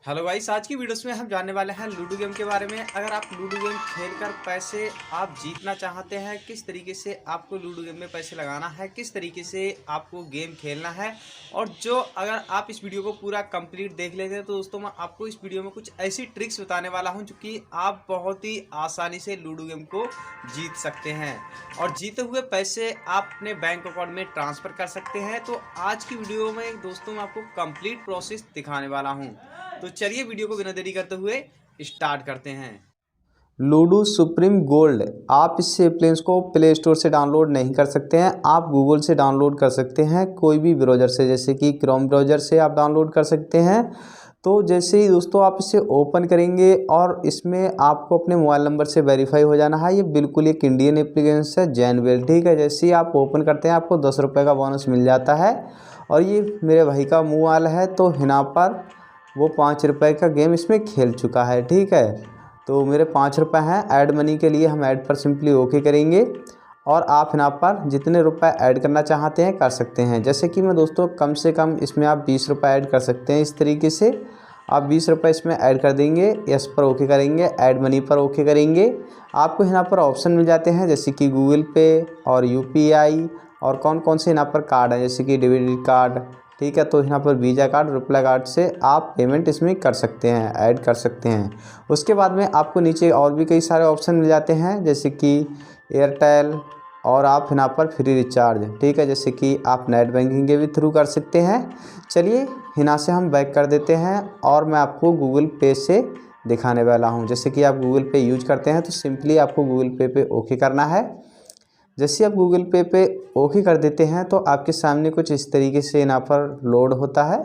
Hello guys, आज की videos में हम जानने वाले हैं लूडो गेम के बारे में। अगर आप लूडो गेम खेलकर पैसे आप जीतना चाहते हैं, किस तरीके से आपको लूडो गेम में पैसे लगाना है, किस तरीके से आपको गेम खेलना है, और जो अगर आप इस वीडियो को पूरा कंप्लीट देख लेते हैं तो दोस्तों मैं आपको इस वीडियो में कुछ ऐसी ट्रिक्स बताने वाला हूं जो कि आप बहुत ही आसानी से लूडो गेम को जीत सकते हैं और जीते हुए पैसे आप अपने बैंक अकाउंट में ट्रांसफ़र कर सकते हैं। तो आज की वीडियो में दोस्तों मैं आपको कंप्लीट प्रोसेस दिखाने वाला हूँ। तो चलिए वीडियो को बिना देरी करते हुए स्टार्ट करते हैं। लूडो सुप्रीम गोल्ड, आप इस एप्लीकेशन को प्ले स्टोर से डाउनलोड नहीं कर सकते हैं, आप गूगल से डाउनलोड कर सकते हैं, कोई भी ब्राउज़र से, जैसे कि क्रोम ब्राउज़र से आप डाउनलोड कर सकते हैं। तो जैसे ही दोस्तों आप इसे ओपन करेंगे और इसमें आपको अपने मोबाइल नंबर से वेरीफाई हो जाना है। ये बिल्कुल एक इंडियन एप्लीकेशन है, जैनवेल, ठीक है। जैसे ही आप ओपन करते हैं आपको 10 रुपये का बोनस मिल जाता है। और ये मेरे भाई का मोबाइल है तो यहाँ पर वो 5 रुपये का गेम इसमें खेल चुका है, ठीक है। तो मेरे 5 रुपये हैं। ऐड मनी के लिए हम ऐड पर सिंपली ओके करेंगे और आप यहाँ पर जितने रुपए ऐड करना चाहते हैं कर सकते हैं। जैसे कि मैं दोस्तों कम से कम इसमें आप 20 रुपये ऐड कर सकते हैं। इस तरीके से आप 20 रुपये इसमें ऐड कर देंगे, यस पर ओके करेंगे, ऐड मनी पर ओके करेंगे। आपको यहाँ पर ऑप्शन मिल जाते हैं जैसे कि गूगल पे और UPI और कौन कौन से यहाँ पर कार्ड हैं, जैसे कि डेबिट कार्ड, ठीक है। तो यहाँ पर वीज़ा कार्ड, रुपए कार्ड से आप पेमेंट इसमें कर सकते हैं, ऐड कर सकते हैं। उसके बाद में आपको नीचे और भी कई सारे ऑप्शन मिल जाते हैं जैसे कि एयरटेल और आप यहाँ पर फ्री रिचार्ज, ठीक है, जैसे कि आप नेट बैंकिंग के भी थ्रू कर सकते हैं। चलिए यहाँ से हम बैक कर देते हैं और मैं आपको गूगल पे से दिखाने वाला हूँ। जैसे कि आप गूगल पे यूज करते हैं तो सिंपली आपको गूगल पे ओके करना है। जैसे आप गूगल पे ओके कर देते हैं तो आपके सामने कुछ इस तरीके से यहाँ पर लोड होता है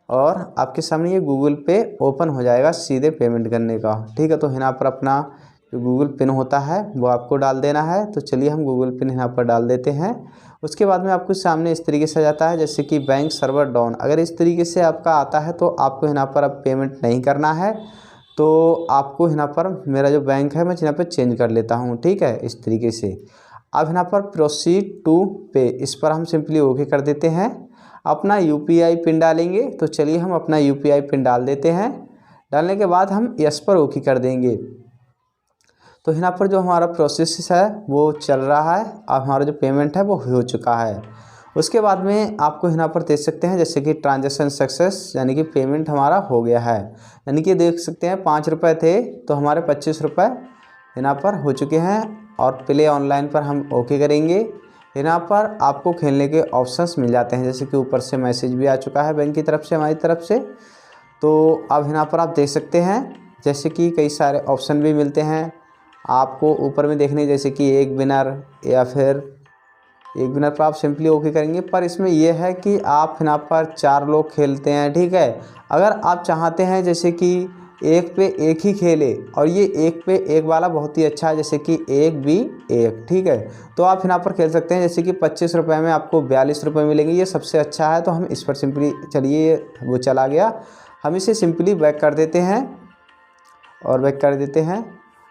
और आपके सामने ये गूगल पे ओपन हो जाएगा सीधे पेमेंट करने का, ठीक है। तो यहाँ पर अपना जो गूगल पिन होता है वो आपको डाल देना है। तो चलिए हम गूगल पिन यहाँ पर डाल देते हैं। उसके बाद में आपको सामने इस तरीके से आ जाता है जैसे कि बैंक सर्वर डाउन। अगर इस तरीके से आपका आता है तो आपको यहाँ पर अब पेमेंट नहीं करना है। तो आपको यहाँ पर मेरा जो बैंक है मैं यहाँ पर चेंज कर लेता हूँ, ठीक है, इस तरीके से। अब यहाँ पर प्रोसीड टू पे, इस पर हम सिंपली ओके कर देते हैं। अपना UPI पिन डालेंगे। तो चलिए हम अपना UPI पिन डाल देते हैं। डालने के बाद हम यस पर ओके कर देंगे। तो यहाँ पर जो हमारा प्रोसेस है वो चल रहा है। अब हमारा जो पेमेंट है वो हो चुका है। उसके बाद में आपको यहाँ पर देख सकते हैं जैसे कि ट्रांजैक्शन सक्सेस, यानी कि पेमेंट हमारा हो गया है। यानी कि देख सकते हैं 5 रुपये थे तो हमारे 25 रुपये यहाँ पर हो चुके हैं। और प्ले ऑनलाइन पर हम ओके करेंगे। यहाँ पर आपको खेलने के ऑप्शंस मिल जाते हैं जैसे कि ऊपर से मैसेज भी आ चुका है बैंक की तरफ से, हमारी तरफ से। तो अब यहाँ पर आप देख सकते हैं जैसे कि कई सारे ऑप्शन भी मिलते हैं आपको ऊपर में देखने, जैसे कि एक विनर या फिर एक विनर पर आप सिंपली ओके करेंगे। पर इसमें यह है कि आप यहाँ पर 4 लोग खेलते हैं, ठीक है। अगर आप चाहते हैं जैसे कि एक पे एक ही खेले, और ये एक पे एक वाला बहुत ही अच्छा है जैसे कि 1v1, ठीक है, तो आप यहाँ पर खेल सकते हैं। जैसे कि 25 रुपये में आपको 42 रुपये मिलेंगे, ये सबसे अच्छा है। तो हम इस पर सिंपली, चलिए वो चला गया, हम इसे सिंपली बैक कर देते हैं और बैक कर देते हैं।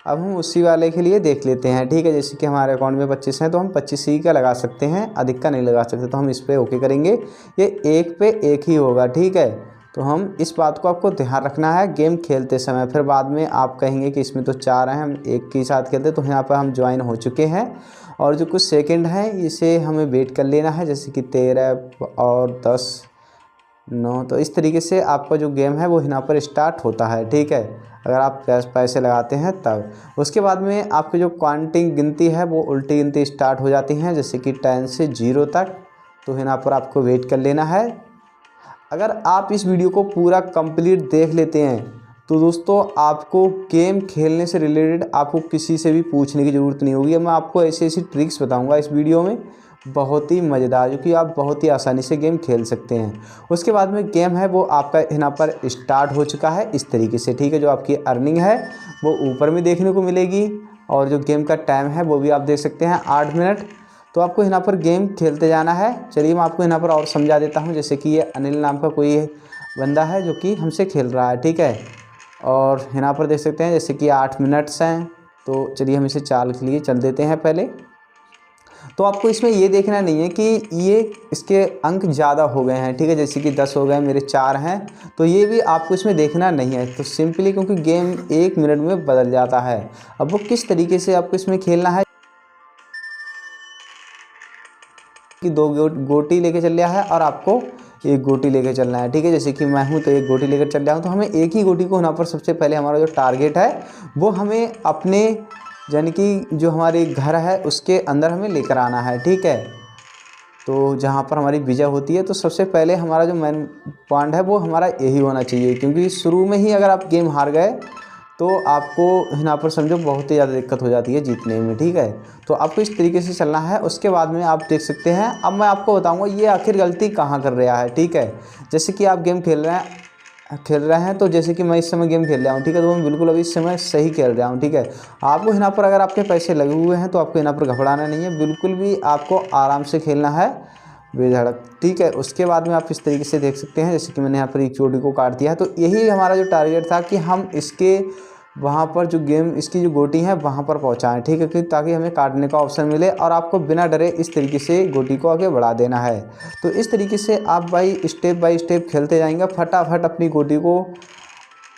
अब हम उसी वाले के लिए देख लेते हैं, ठीक है। जैसे कि हमारे अकाउंट में 25 हैं तो हम 25 ही का लगा सकते हैं, अधिक का नहीं लगा सकते। तो हम इस पर ओके करेंगे, ये एक पे एक ही होगा, ठीक है। तो हम इस बात को आपको ध्यान रखना है गेम खेलते समय, फिर बाद में आप कहेंगे कि इसमें तो 4 हैं, हम एक के साथ खेलते। तो यहाँ पर हम ज्वाइन हो चुके हैं और जो कुछ सेकंड हैं इसे हमें वेट कर लेना है, जैसे कि 13 और 10, 9। तो इस तरीके से आपका जो गेम है वो यहाँ पर स्टार्ट होता है, ठीक है, अगर आप पैसे लगाते हैं तब। उसके बाद में आपकी जो काउंटिंग गिनती है वो उल्टी गिनती स्टार्ट हो जाती हैं जैसे कि 10 से 0 तक। तो यहाँ पर आपको वेट कर लेना है। अगर आप इस वीडियो को पूरा कंप्लीट देख लेते हैं तो दोस्तों आपको गेम खेलने से रिलेटेड आपको किसी से भी पूछने की ज़रूरत नहीं होगी। मैं आपको ऐसी ऐसी ट्रिक्स बताऊंगा इस वीडियो में, बहुत ही मज़ेदार, जो कि आप बहुत ही आसानी से गेम खेल सकते हैं। उसके बाद में गेम है वो आपका यहाँ पर स्टार्ट हो चुका है इस तरीके से, ठीक है। जो आपकी अर्निंग है वो ऊपर में देखने को मिलेगी और जो गेम का टाइम है वो भी आप देख सकते हैं, 8 मिनट। तो आपको यहाँ पर गेम खेलते जाना है। चलिए मैं आपको यहाँ पर और समझा देता हूँ। जैसे कि ये अनिल नाम का कोई बंदा है जो कि हमसे खेल रहा है, ठीक है। और यहाँ पर देख सकते हैं जैसे कि 8 मिनट्स हैं। तो चलिए हम इसे चाल के लिए चल देते हैं पहले। तो आपको इसमें ये देखना नहीं है कि ये इसके अंक ज़्यादा हो गए हैं, ठीक है, जैसे कि 10 हो गए, मेरे 4 हैं, तो ये भी आपको इसमें देखना नहीं है। तो सिंपली क्योंकि गेम 1 मिनट में बदल जाता है। अब वो किस तरीके से आपको इसमें खेलना है कि 2 गोटी लेके चल रहा है और आपको 1 गोटी लेके चलना है, ठीक है। जैसे कि मैं हूँ तो 1 गोटी लेकर चल रहा हूँ, तो हमें एक ही गोटी को यहाँ पर सबसे पहले हमारा जो टारगेट है वो हमें अपने यानी कि जो हमारे घर है उसके अंदर हमें लेकर आना है, ठीक है। तो जहाँ पर हमारी विजय होती है, तो सबसे पहले हमारा जो मेन पॉइंट है वो हमारा यही होना चाहिए, क्योंकि शुरू में ही अगर आप गेम हार गए तो आपको यहाँ पर समझो बहुत ही ज़्यादा दिक्कत हो जाती है जीतने में, ठीक है। तो आपको इस तरीके से चलना है। उसके बाद में आप देख सकते हैं, अब मैं आपको बताऊंगा ये आखिर गलती कहाँ कर रहा है, ठीक है। जैसे कि आप गेम खेल रहे हैं तो जैसे कि मैं इस समय गेम खेल रहा हूँ, ठीक है, तो मैं बिल्कुल अभी इस समय सही खेल रहा हूँ, ठीक है। आपको यहाँ पर अगर आपके पैसे लगे हुए हैं तो आपको यहाँ पर घबराना नहीं है, बिल्कुल भी आपको आराम से खेलना है, बेधड़क, ठीक है। उसके बाद में आप इस तरीके से देख सकते हैं, जैसे कि मैंने यहाँ पर एक चोटी को काट दिया है, तो यही हमारा जो टारगेट था कि हम इसके वहाँ पर जो गेम इसकी जो गोटी है वहाँ पर पहुँचाएँ, ठीक है, कि ताकि हमें काटने का ऑप्शन मिले और आपको बिना डरे इस तरीके से गोटी को आगे बढ़ा देना है। तो इस तरीके से आप भाई स्टेप बाय स्टेप खेलते जाएंगे, फटाफट अपनी गोटी को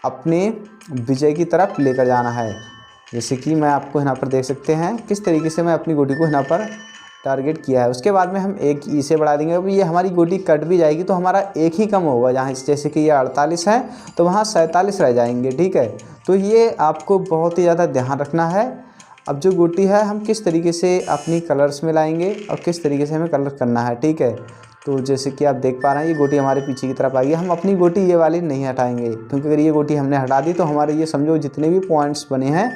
अपने विजय की तरफ लेकर जाना है। जैसे कि मैं आपको यहाँ पर देख सकते हैं किस तरीके से मैं अपनी गोटी को यहाँ पर टारगेट किया है। उसके बाद में हम 1 ई से बढ़ा देंगे। अब ये हमारी गोटी कट भी जाएगी तो हमारा 1 ही कम होगा, जहाँ जैसे कि ये 48 है तो वहाँ 47 रह जाएंगे, ठीक है। तो ये आपको बहुत ही ज़्यादा ध्यान रखना है। अब जो गोटी है हम किस तरीके से अपनी कलर्स में लाएंगे और किस तरीके से हमें कलर करना है, ठीक है। तो जैसे कि आप देख पा रहे हैं ये गोटी हमारे पीछे की तरफ आ गई। हम अपनी गोटी ये वाली नहीं हटाएंगे, क्योंकि अगर ये गोटी हमने हटा दी तो हमारे ये समझो जितने भी पॉइंट्स बने हैं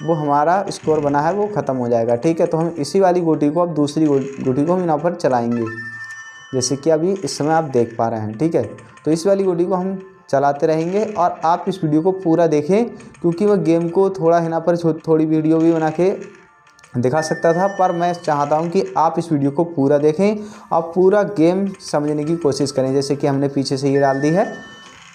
वो हमारा स्कोर बना है वो ख़त्म हो जाएगा, ठीक है। तो हम इसी वाली गोटी को अब दूसरी गोटी को हम यहाँ पर चलाएंगे, जैसे कि अभी इस समय आप देख पा रहे हैं, ठीक है। तो इस वाली गोटी को हम चलाते रहेंगे और आप इस वीडियो को पूरा देखें, क्योंकि मैं गेम को थोड़ा यहाँ पर थोड़ी वीडियो भी बना के दिखा सकता था, पर मैं चाहता हूं कि आप इस वीडियो को पूरा देखें और पूरा गेम समझने की कोशिश करें। जैसे कि हमने पीछे से ये डाल दी है,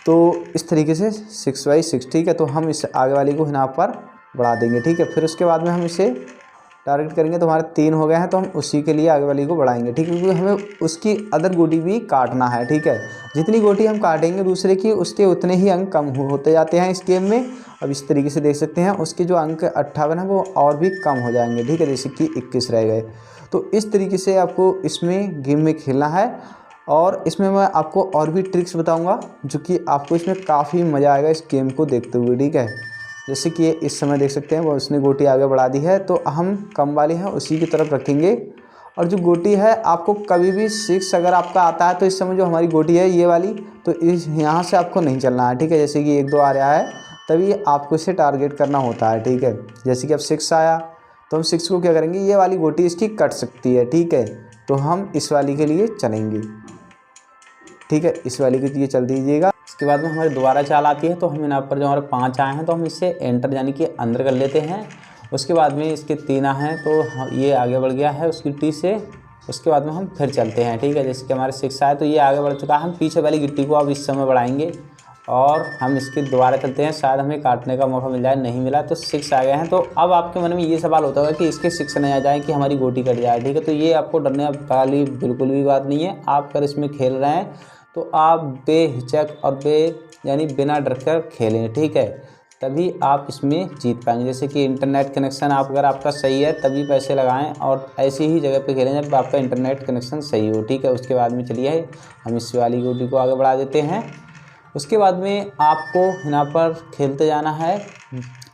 तो इस तरीके से 6x6, ठीक है। तो हम इस आगे वाली को यहाँ पर बढ़ा देंगे, ठीक है। फिर उसके बाद में हम इसे टारगेट करेंगे तो हमारे 3 हो गए हैं, तो हम उसी के लिए आगे वाली को बढ़ाएंगे, ठीक है, क्योंकि हमें उसकी अदर गोटी भी काटना है, ठीक है। जितनी गोटी हम काटेंगे दूसरे की उसके उतने ही अंक कम होते जाते हैं इस गेम में। अब इस तरीके से देख सकते हैं उसके जो अंक 58 है वो और भी कम हो जाएंगे, ठीक है, जैसे कि 21 रह गए। तो इस तरीके से आपको इसमें गेम में खेलना है। और इसमें मैं आपको और भी ट्रिक्स बताऊँगा जो कि आपको इसमें काफ़ी मज़ा आएगा इस गेम को देखते हुए, ठीक है। जैसे कि इस समय देख सकते हैं वो उसने गोटी आगे बढ़ा दी है, तो हम कम वाली है उसी की तरफ रखेंगे। और जो गोटी है आपको कभी भी 6 अगर आपका आता है तो इस समय जो हमारी गोटी है ये वाली, तो इस यहाँ से आपको नहीं चलना है, ठीक है। जैसे कि 1 2 आ रहा है तभी आपको इसे टारगेट करना होता है, ठीक है। जैसे कि अब 6 आया तो हम 6 को क्या करेंगे, ये वाली गोटी इसकी कट सकती है, ठीक है। तो हम इस वाली के लिए चलेंगे, ठीक है, इस वाली के लिए चल दीजिएगा। इसके बाद में हमारी दोबारा चाल आती है, तो हम यहाँ पर जो हमारे 5 आए हैं तो हम इससे एंटर यानी कि अंदर कर लेते हैं। उसके बाद में इसके 3 आए हैं तो ये आगे बढ़ गया है उसकी गिट्टी से। उसके बाद में हम फिर चलते हैं, ठीक है। जैसे कि हमारे 6 आए तो ये आगे बढ़ चुका है, हम पीछे वाली गिट्टी को अब इस समय बढ़ाएंगे और हम इसके दोबारा चलते हैं, शायद हमें काटने का मौका मिल जाए। नहीं मिला तो 6 आ गए हैं। तो अब आपके मन में ये सवाल होता होगा कि इसके 6 नहीं आ जाए कि हमारी गोटी कट जाए, ठीक है। तो ये आपको डरने वाली बिल्कुल भी बात नहीं है। आप अगर इसमें खेल रहे हैं तो आप बेहिचक और यानी बिना डर कर खेलें, ठीक है, तभी आप इसमें जीत पाएंगे। जैसे कि इंटरनेट कनेक्शन अगर आपका सही है तभी पैसे लगाएं और ऐसी ही जगह पे खेलें जब आपका इंटरनेट कनेक्शन सही हो, ठीक है। उसके बाद में चलिए हम इस वाली गोटी को आगे बढ़ा देते हैं। उसके बाद में आपको यहाँ पर खेलते जाना है।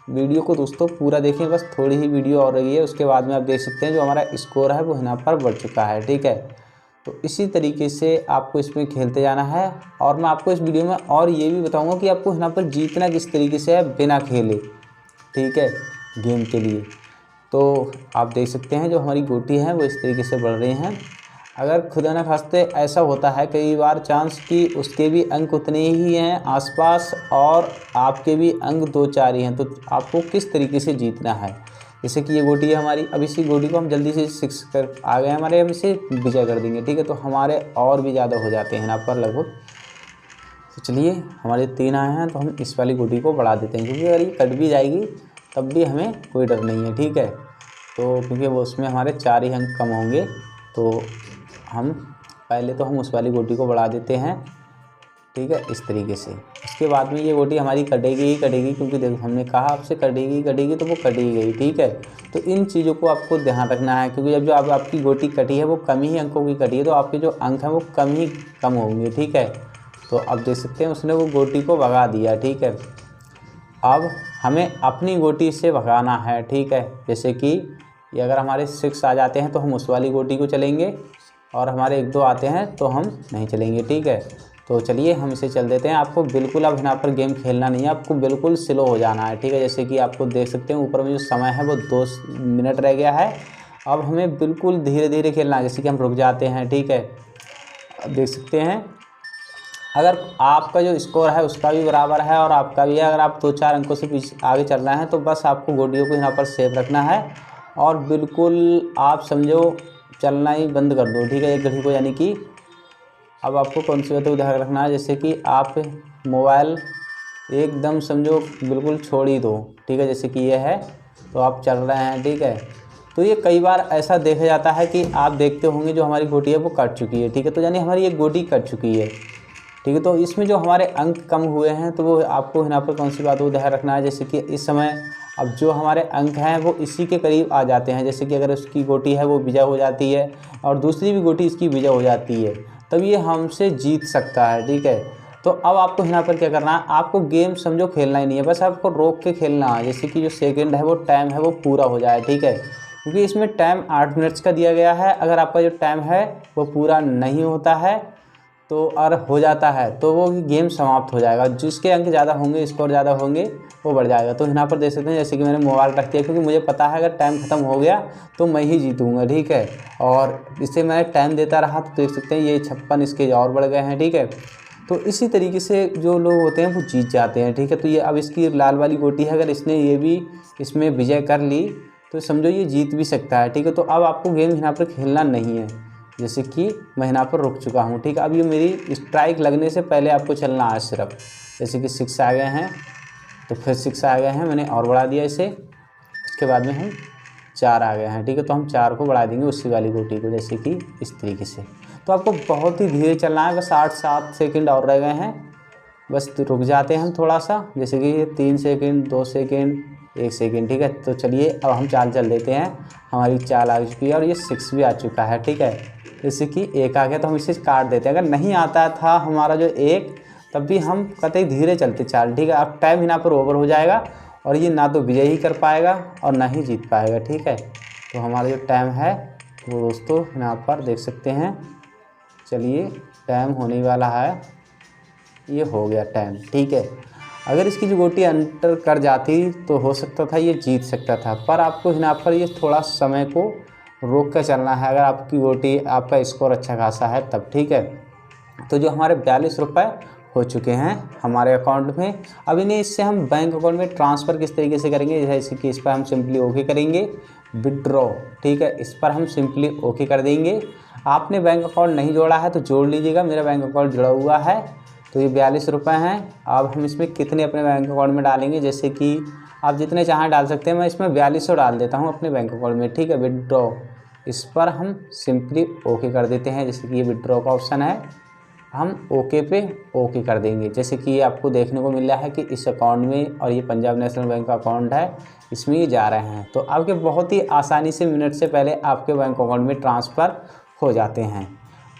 वीडियो को दोस्तों पूरा देखें, बस थोड़ी ही वीडियो और रही है। उसके बाद में आप देख सकते हैं जो हमारा स्कोर है वो यहाँ पर बढ़ चुका है, ठीक है। तो इसी तरीके से आपको इसमें खेलते जाना है। और मैं आपको इस वीडियो में और ये भी बताऊंगा कि आपको यहाँ पर जीतना किस तरीके से है बिना खेले, ठीक है, गेम के लिए। तो आप देख सकते हैं जो हमारी गोटी है वो इस तरीके से बढ़ रही हैं। अगर खुदा न खास्ते ऐसा होता है कई बार चांस कि उसके भी अंक उतने ही हैं आसपास और आपके भी अंक 2 4 ही हैं, तो आपको किस तरीके से जीतना है। जैसे कि ये गोटी है हमारी, अब इसी गोटी को हम जल्दी से 6 कर आ गए हमारे, हम इसे विजय कर देंगे, ठीक है। तो हमारे और भी ज़्यादा हो जाते हैं यहाँ पर लगभग। तो चलिए हमारे 3 आए हैं तो हम इस वाली गोटी को बढ़ा देते हैं, क्योंकि अगर ये कट भी जाएगी तब भी हमें कोई डर नहीं है, ठीक है। तो क्योंकि वो उसमें हमारे 4 ही अंक कम होंगे, तो हम पहले तो हम उस वाली गोटी को बढ़ा देते हैं, ठीक है, इस तरीके से। उसके बाद में ये गोटी हमारी कटेगी ही कटेगी, क्योंकि देखो हमने कहा आपसे कटेगी कटेगी, तो वो कट ही गई, ठीक है। तो इन चीज़ों को आपको ध्यान रखना है, क्योंकि जब जो आपकी गोटी कटी है वो कम ही अंकों की कटी है, तो आपके जो अंक हैं वो कम होंगे, ठीक है। तो अब देख सकते हैं उसने वो गोटी को भगा दिया, ठीक है। अब हमें अपनी गोटी से भगाना है, ठीक है। जैसे कि ये अगर हमारे 6 आ जाते हैं तो हम उस वाली गोटी को चलेंगे, और हमारे 1-2 आते हैं तो हम नहीं चलेंगे, ठीक है। तो चलिए हम इसे चल देते हैं। आपको बिल्कुल अब यहाँ पर गेम खेलना नहीं है, आपको बिल्कुल स्लो हो जाना है, ठीक है। जैसे कि आपको देख सकते हैं ऊपर में जो समय है वो 2 मिनट रह गया है। अब हमें बिल्कुल धीरे धीरे खेलना है, जैसे कि हम रुक जाते हैं, ठीक है। अब देख सकते हैं अगर आपका जो स्कोर है उसका भी बराबर है और आपका भी है, अगर आप 2-4 अंकों से पीछे आगे चल रहे हैं, तो बस आपको गोटियों को यहाँ पर सेफ रखना है और बिल्कुल आप समझो चलना ही बंद कर दो, ठीक है, एक घड़ी को। यानी कि अब आपको कौन सी बातों को ध्यान रखना है, जैसे कि आप मोबाइल एकदम समझो बिल्कुल छोड़ ही दो, ठीक है। जैसे कि ये है तो आप चल रहे हैं, ठीक है। तो ये कई बार ऐसा देखा जाता है कि आप देखते होंगे जो हमारी गोटी है वो कट चुकी है, ठीक है। तो यानी हमारी ये गोटी कट चुकी है, ठीक है। तो इसमें जो हमारे अंक कम हुए हैं तो वो आपको यहाँ पर कौन सी बात को ध्यान रखना है, जैसे कि इस समय अब जो हमारे अंक हैं वो इसी के करीब आ जाते हैं। जैसे कि अगर उसकी गोटी है वो विजय हो जाती है और दूसरी भी गोटी इसकी विजय हो जाती है, तब ये हमसे जीत सकता है, ठीक है। तो अब आपको यहाँ पर क्या करना है, आपको गेम समझो खेलना ही नहीं है, बस आपको रोक के खेलना है, जैसे कि जो सेकंड है वो टाइम है वो पूरा हो जाए, ठीक है। क्योंकि इसमें टाइम 8 मिनट्स का दिया गया है। अगर आपका जो टाइम है वो पूरा नहीं होता है तो और हो जाता है तो वो गेम समाप्त हो जाएगा। जिसके अंक ज़्यादा होंगे, स्कोर ज़्यादा होंगे, वो बढ़ जाएगा। तो यहाँ पर देख सकते हैं जैसे कि मैंने मोबाइल रख दिया, क्योंकि मुझे पता है अगर टाइम ख़त्म हो गया तो मैं ही जीतूँगा, ठीक है। और इसे मैंने टाइम देता रहा तो देख सकते हैं ये 56 इसके और बढ़ गए हैं, ठीक है। तो इसी तरीके से जो लोग होते हैं वो जीत जाते हैं, ठीक है। तो ये अब इसकी लाल वाली गोटी है, अगर इसने ये भी इसमें विजय कर ली तो समझो ये जीत भी सकता है, ठीक है। तो अब आपको गेम यहाँ पर खेलना नहीं है, जैसे कि मैं यहाँ पर रुक चुका हूँ, ठीक है। अब ये मेरी स्ट्राइक लगने से पहले आपको चलना है सिर्फ। जैसे कि 6 आ गए हैं तो फिर 6 आ गए हैं, मैंने और बढ़ा दिया इसे। उसके बाद में हम 4 आ गए हैं, ठीक है। तो हम 4 को बढ़ा देंगे उसी वाली गोटी को, जैसे कि इस तरीके से। तो आपको बहुत ही धीरे चलना है, बस 8-7 सेकंड और रह गए हैं, बस तो रुक जाते हैं हम थोड़ा सा, जैसे कि 3 सेकंड, 2 सेकंड, 1 सेकंड, ठीक है। तो चलिए अब हम चाल चल देते हैं। हमारी चाल आ चुकी है और ये 6 भी आ चुका है, ठीक है। जैसे कि 1 आ गया तो हम इसे काट देते हैं। अगर नहीं आता था हमारा जो 1, तब भी हम कतई धीरे चलते चाल, ठीक है। अब टाइम यहाँ पर ओवर हो जाएगा और ये ना तो विजय ही कर पाएगा और ना ही जीत पाएगा, ठीक है। तो हमारा जो टाइम है वो दोस्तों यहाँ पर देख सकते हैं। चलिए टाइम होने वाला है, ये हो गया टाइम, ठीक है। अगर इसकी जो गोटी अंतर कर जाती तो हो सकता था ये जीत सकता था, पर आपको यहाँ पर ये थोड़ा समय को रोक कर चलना है। अगर आपकी गोटी, आपका स्कोर अच्छा खासा है तब, ठीक है। तो जो हमारे 42 रुपये हो चुके हैं हमारे अकाउंट में, अब इन्हें इससे हम बैंक अकाउंट में ट्रांसफ़र किस तरीके से करेंगे, जैसे कि इस पर हम सिंपली ओके करेंगे, विड्रॉ, ठीक है। इस पर हम सिंपली ओके कर देंगे। आपने बैंक अकाउंट नहीं जोड़ा है तो जोड़ लीजिएगा, मेरा बैंक अकाउंट जुड़ा हुआ है। तो ये 42 रुपये हैं। अब हम इसमें कितने अपने बैंक अकाउंट में डालेंगे, जैसे कि आप जितने चाहें डाल सकते हैं। मैं इसमें 4200 डाल देता हूँ अपने बैंक अकाउंट में, ठीक है। विड्रॉ, इस पर हम सिंपली ओके कर देते हैं, जैसे कि ये विड्रॉ का ऑप्शन है, हम ओके पे ओके कर देंगे। जैसे कि ये आपको देखने को मिल रहा है कि इस अकाउंट में, और ये पंजाब नेशनल बैंक का अकाउंट है, इसमें ये जा रहे हैं। तो आपके बहुत ही आसानी से मिनट से पहले आपके बैंक अकाउंट में ट्रांसफ़र हो जाते हैं।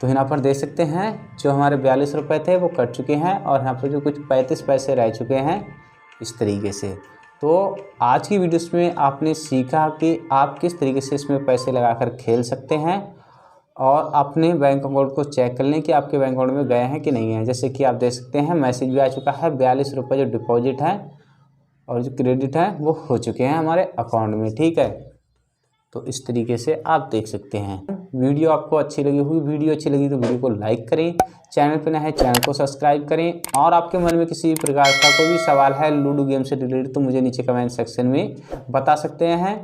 तो यहाँ पर देख सकते हैं जो हमारे 42 रुपये थे वो कट चुके हैं और यहाँ पर जो कुछ 35 पैसे रह चुके हैं इस तरीके से। तो आज की वीडियोस में आपने सीखा कि आप किस तरीके से इसमें पैसे लगाकर खेल सकते हैं और अपने बैंक अकाउंट को चेक कर लें कि आपके बैंक अकाउंट में गए हैं कि नहीं हैं। जैसे कि आप देख सकते हैं मैसेज भी आ चुका है, 42 रुपये जो डिपॉजिट है और जो क्रेडिट है वो हो चुके हैं हमारे अकाउंट में, ठीक है। तो इस तरीके से आप देख सकते हैं। वीडियो आपको अच्छी लगी हुई, वीडियो अच्छी लगी तो वीडियो को लाइक करें, चैनल पर नए हैं चैनल को सब्सक्राइब करें, और आपके मन में किसी प्रकार का कोई भी सवाल है लूडो गेम से रिलेटेड तो मुझे नीचे कमेंट सेक्शन में बता सकते हैं।